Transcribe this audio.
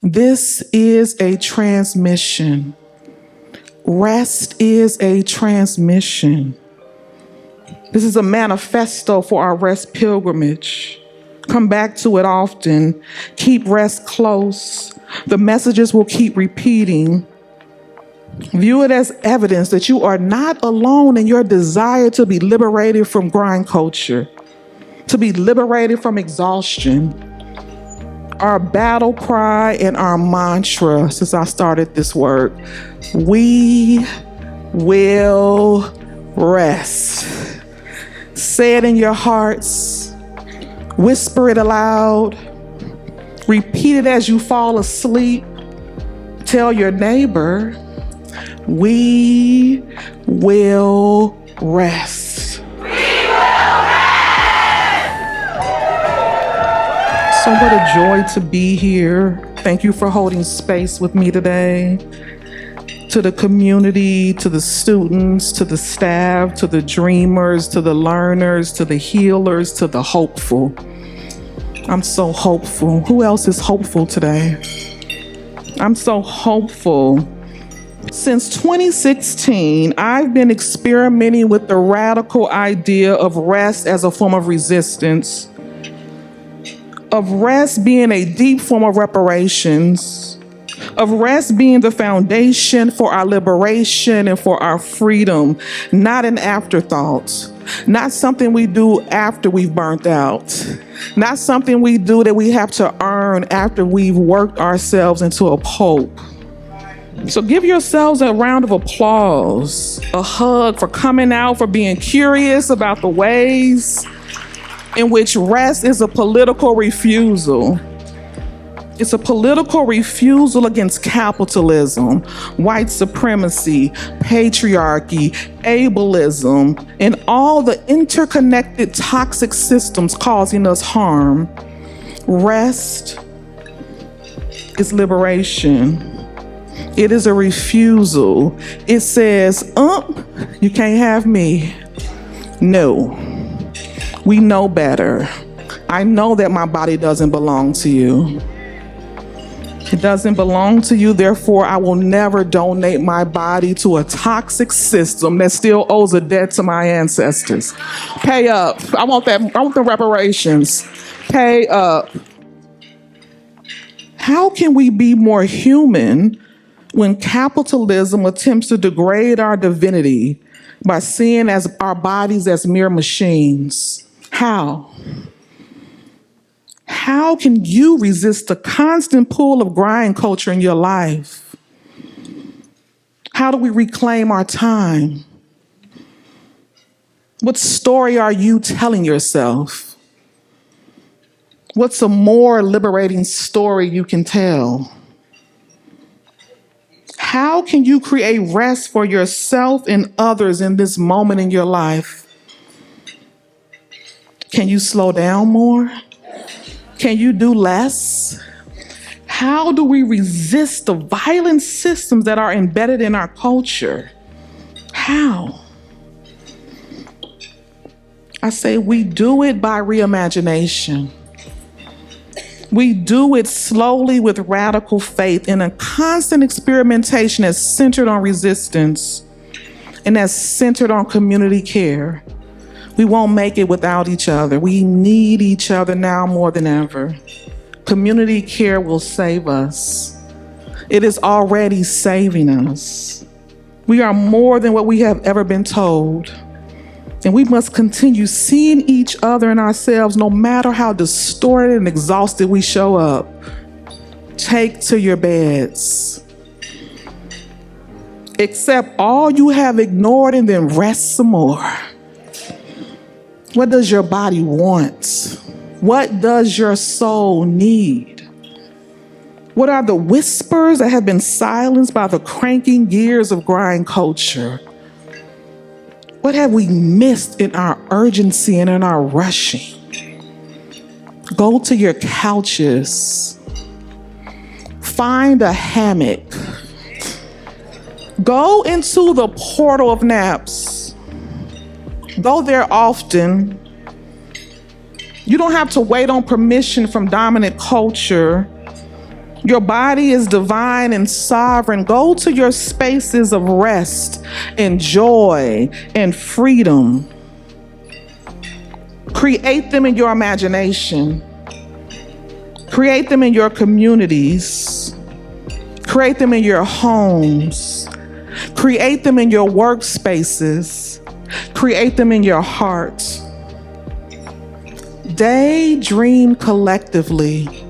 This is a transmission. Rest is a transmission. This is a manifesto for our rest pilgrimage. Come back to it often. Keep rest close. The messages will keep repeating. View it as evidence that you are not alone in your desire to be liberated from grind culture, to be liberated from exhaustion. Our battle cry and our mantra since I started this work: we will rest. Say it in your hearts. Whisper it aloud. Repeat it as you fall asleep. Tell your neighbor, we will rest. We will rest! So what a joy to be here. Thank you for holding space with me today. To the community, to the students, to the staff, to the dreamers, to the learners, to the healers, to the hopeful. I'm so hopeful. Who else is hopeful today? I'm so hopeful. Since 2016, I've been experimenting with the radical idea of rest as a form of resistance, of rest being a deep form of reparations, of rest being the foundation for our liberation and for our freedom, not an afterthought, not something we do after we've burnt out, not something we do that we have to earn after we've worked ourselves into a pulp. So give yourselves a round of applause, a hug for coming out, for being curious about the ways in which rest is a political refusal. It's a political refusal against capitalism, white supremacy, patriarchy, ableism, and all the interconnected toxic systems causing us harm. Rest is liberation. It is a refusal. It says, you can't have me. No, we know better. I know that my body doesn't belong to you. It doesn't belong to you, therefore I will never donate my body to a toxic system that still owes a debt to my ancestors. Pay up. I want the reparations. Pay up. How can we be more human when capitalism attempts to degrade our divinity by seeing our bodies as mere machines? How? How can you resist the constant pull of grind culture in your life? How do we reclaim our time? What story are you telling yourself? What's a more liberating story you can tell? How can you create rest for yourself and others in this moment in your life? Can you slow down more? Can you do less? How do we resist the violent systems that are embedded in our culture? How? I say we do it by reimagination. We do it slowly with radical faith in a constant experimentation that's centered on resistance and that's centered on community care. We won't make it without each other. We need each other now more than ever. Community care will save us. It is already saving us. We are more than what we have ever been told. And we must continue seeing each other and ourselves no matter how distorted and exhausted we show up. Take to your beds. Accept all you have ignored and then rest some more. What does your body want? What does your soul need? What are the whispers that have been silenced by the cranking gears of grind culture? What have we missed in our urgency and in our rushing? Go to your couches. Find a hammock. Go into the portal of naps. Go there often. You don't have to wait on permission from dominant culture. Your body is divine and sovereign. Go to your spaces of rest and joy and freedom. Create them in your imagination. Create them in your communities. Create them in your homes. Create them in your workspaces. Create them in your heart. Daydream collectively.